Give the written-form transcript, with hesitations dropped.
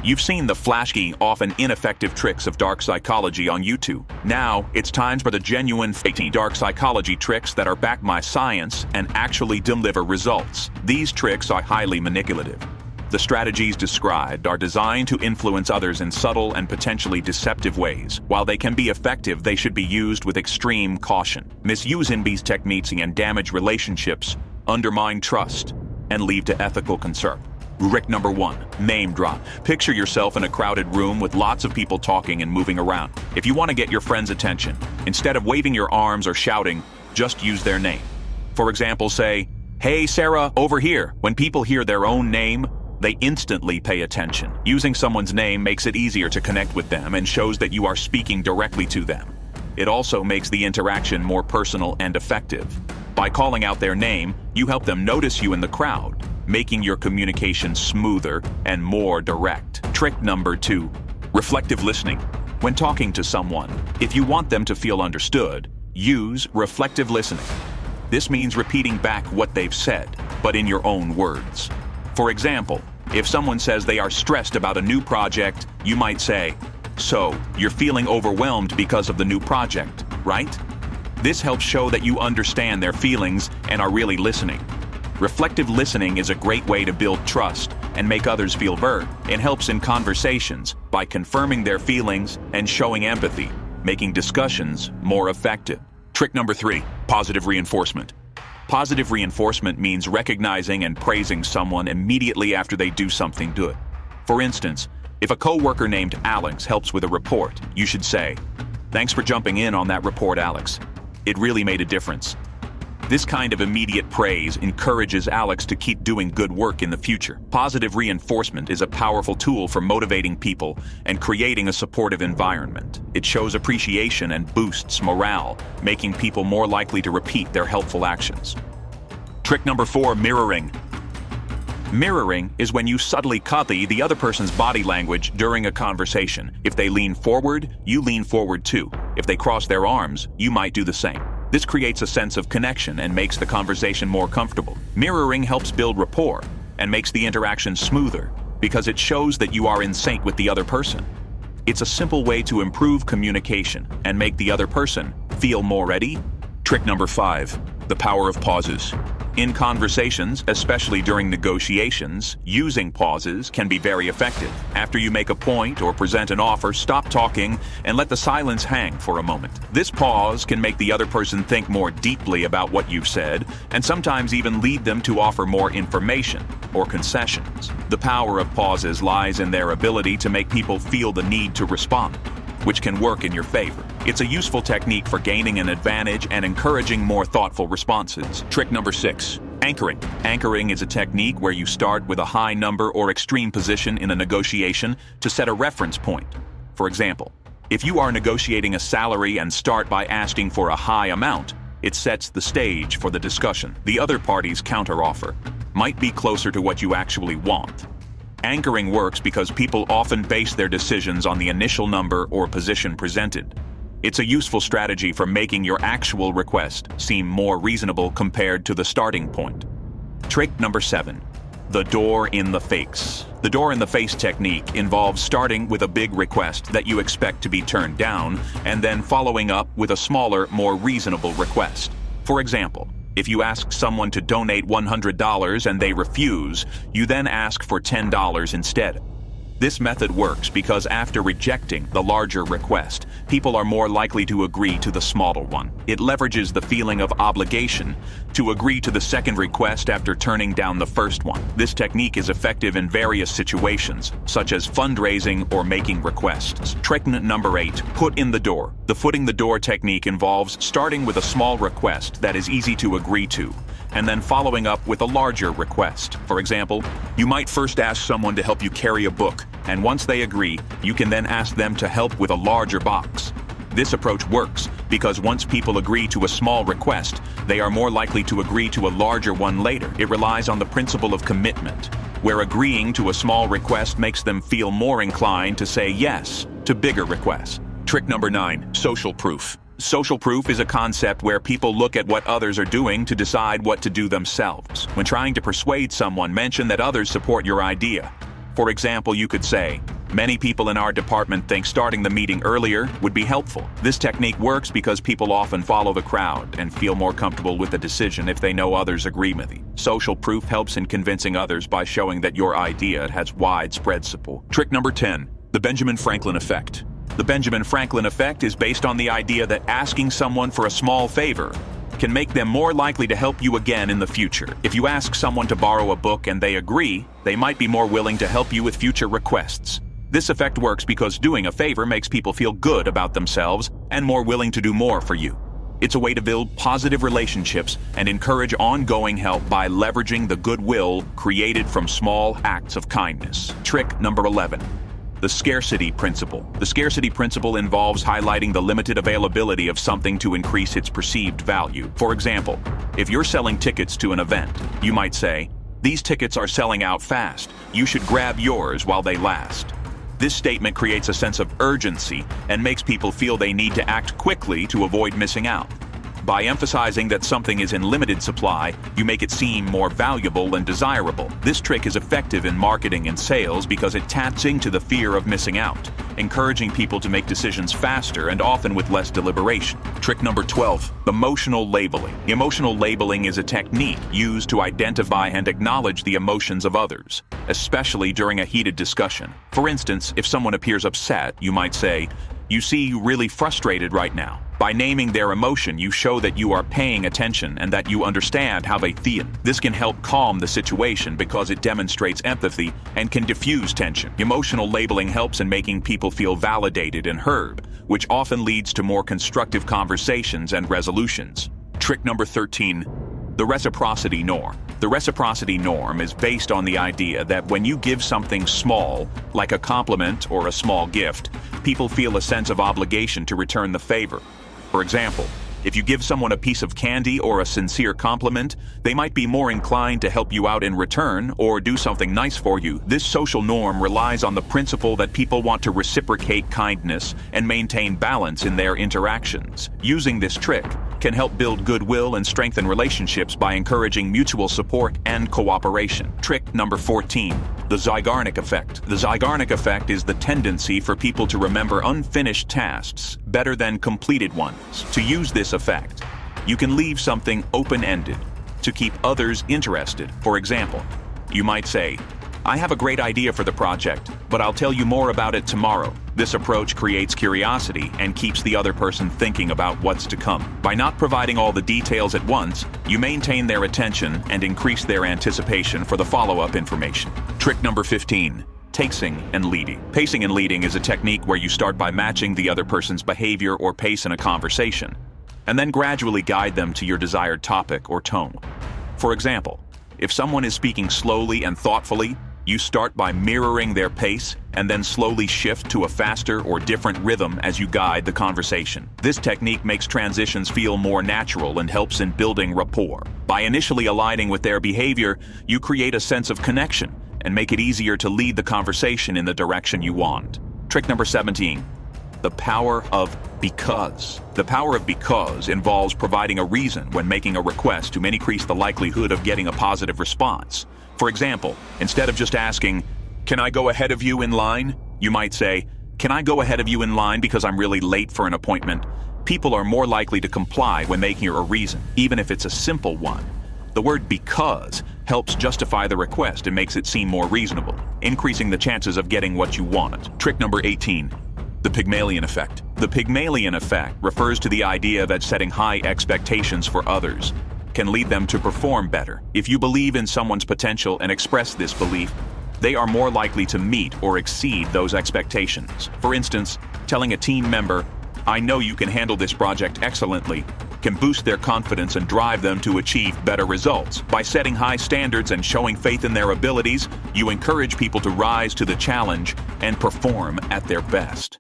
You've seen the flashy, often ineffective tricks of dark psychology on YouTube. Now, it's time for the genuine 18 dark psychology tricks that are backed by science and actually deliver results. These tricks are highly manipulative. The strategies described are designed to influence others in subtle and potentially deceptive ways. While they can be effective, they should be used with extreme caution. Misusing these techniques can damage relationships, undermine trust, and lead to ethical concern. Trick number 1, name drop. Picture yourself in a crowded room with lots of people talking and moving around. If you want to get your friend's attention, instead of waving your arms or shouting, just use their name. For example, say, "Hey Sarah, over here." When people hear their own name, they instantly pay attention. Using someone's name makes it easier to connect with them and shows that you are speaking directly to them. It also makes the interaction more personal and effective. By calling out their name, you help them notice you in the crowd, making your communication smoother and more direct. Trick number 2, reflective listening. When talking to someone, if you want them to feel understood, use reflective listening. This means repeating back what they've said, but in your own words. For example, if someone says they are stressed about a new project, you might say, "So, you're feeling overwhelmed because of the new project, right?" This helps show that you understand their feelings and are really listening. Reflective listening is a great way to build trust and make others feel heard. It helps in conversations by confirming their feelings and showing empathy, making discussions more effective. Trick number 3, positive reinforcement. Positive reinforcement means recognizing and praising someone immediately after they do something good. For instance, if a coworker named Alex helps with a report, you should say, "Thanks for jumping in on that report, Alex. It really made a difference." This kind of immediate praise encourages Alex to keep doing good work in the future. Positive reinforcement is a powerful tool for motivating people and creating a supportive environment. It shows appreciation and boosts morale, making people more likely to repeat their helpful actions. Trick number 4, mirroring. Mirroring is when you subtly copy the other person's body language during a conversation. If they lean forward, you lean forward too. If they cross their arms, you might do the same. This creates a sense of connection and makes the conversation more comfortable. Mirroring helps build rapport and makes the interaction smoother because it shows that you are in sync with the other person. It's a simple way to improve communication and make the other person feel more ready. Trick number 5, the power of pauses. In conversations, especially during negotiations, using pauses can be very effective. After you make a point or present an offer, stop talking and let the silence hang for a moment. This pause can make the other person think more deeply about what you've said and sometimes even lead them to offer more information or concessions. The power of pauses lies in their ability to make people feel the need to respond, which can work in your favor. It's a useful technique for gaining an advantage and encouraging more thoughtful responses. Trick number 6, anchoring. Anchoring is a technique where you start with a high number or extreme position in a negotiation to set a reference point. For example, if you are negotiating a salary and start by asking for a high amount, it sets the stage for the discussion. The other party's counteroffer might be closer to what you actually want. Anchoring works because people often base their decisions on the initial number or position presented. It's a useful strategy for making your actual request seem more reasonable compared to the starting point. Trick number 7, the door in the face. The door in the face technique involves starting with a big request that you expect to be turned down and then following up with a smaller, more reasonable request. For example, if you ask someone to donate $100 and they refuse, you then ask for $10 instead. This method works because after rejecting the larger request, people are more likely to agree to the smaller one. It leverages the feeling of obligation to agree to the second request after turning down the first one. This technique is effective in various situations, such as fundraising or making requests. Trick number 8, foot in the door. The footing the door technique involves starting with a small request that is easy to agree to, and then following up with a larger request. For example, you might first ask someone to help you carry a book, and once they agree, you can then ask them to help with a larger box. This approach works because once people agree to a small request, they are more likely to agree to a larger one later. It relies on the principle of commitment, where agreeing to a small request makes them feel more inclined to say yes to bigger requests. Trick number 9, social proof. Social proof is a concept where people look at what others are doing to decide what to do themselves. When trying to persuade someone, mention that others support your idea. For example, you could say, Many people in our department think starting the meeting earlier would be helpful. This technique works because people often follow the crowd and feel more comfortable with the decision if they know others agree with it. Social proof helps in convincing others by showing that your idea has widespread support. Trick number 10, the Benjamin Franklin effect. The Benjamin Franklin effect is based on the idea that asking someone for a small favor can make them more likely to help you again in the future. If you ask someone to borrow a book and they agree, they might be more willing to help you with future requests. This effect works because doing a favor makes people feel good about themselves and more willing to do more for you. It's a way to build positive relationships and encourage ongoing help by leveraging the goodwill created from small acts of kindness. Trick number 11. The scarcity principle. The scarcity principle involves highlighting the limited availability of something to increase its perceived value. For example, if you're selling tickets to an event, you might say, "These tickets are selling out fast. You should grab yours while they last." This statement creates a sense of urgency and makes people feel they need to act quickly to avoid missing out. By emphasizing that something is in limited supply, you make it seem more valuable and desirable. This trick is effective in marketing and sales because it taps into the fear of missing out, encouraging people to make decisions faster and often with less deliberation. Trick number 12, emotional labeling. Emotional labeling is a technique used to identify and acknowledge the emotions of others, especially during a heated discussion. For instance, if someone appears upset, you might say, "You seem really frustrated right now." By naming their emotion, you show that you are paying attention and that you understand how they feel. This can help calm the situation because it demonstrates empathy and can diffuse tension. Emotional labeling helps in making people feel validated and heard, which often leads to more constructive conversations and resolutions. Trick number 13, the reciprocity norm. The reciprocity norm is based on the idea that when you give something small, like a compliment or a small gift, people feel a sense of obligation to return the favor. For example, if you give someone a piece of candy or a sincere compliment, they might be more inclined to help you out in return or do something nice for you. This social norm relies on the principle that people want to reciprocate kindness and maintain balance in their interactions. Using this trick can help build goodwill and strengthen relationships by encouraging mutual support and cooperation. Trick number 14, the Zeigarnik effect. The Zeigarnik effect is the tendency for people to remember unfinished tasks better than completed ones. To use this effect, you can leave something open-ended to keep others interested. For example, you might say, "I have a great idea for the project, but I'll tell you more about it tomorrow." This approach creates curiosity and keeps the other person thinking about what's to come. By not providing all the details at once, you maintain their attention and increase their anticipation for the follow-up information. Trick number 15. Pacing and leading. Pacing and leading is a technique where you start by matching the other person's behavior or pace in a conversation, and then gradually guide them to your desired topic or tone. For example, if someone is speaking slowly and thoughtfully, you start by mirroring their pace and then slowly shift to a faster or different rhythm as you guide the conversation. This technique makes transitions feel more natural and helps in building rapport. By initially aligning with their behavior, you create a sense of connection and make it easier to lead the conversation in the direction you want. Trick number 17. The power of because. The power of because involves providing a reason when making a request to increase the likelihood of getting a positive response. For example, instead of just asking, "Can I go ahead of you in line?" you might say, "Can I go ahead of you in line because I'm really late for an appointment?" People are more likely to comply when making a reason, even if it's a simple one. The word because helps justify the request and makes it seem more reasonable, increasing the chances of getting what you want. Trick number 18. The Pygmalion effect. The Pygmalion effect refers to the idea that setting high expectations for others can lead them to perform better. If you believe in someone's potential and express this belief, they are more likely to meet or exceed those expectations. For instance, telling a team member, "I know you can handle this project excellently," can boost their confidence and drive them to achieve better results. By setting high standards and showing faith in their abilities, you encourage people to rise to the challenge and perform at their best.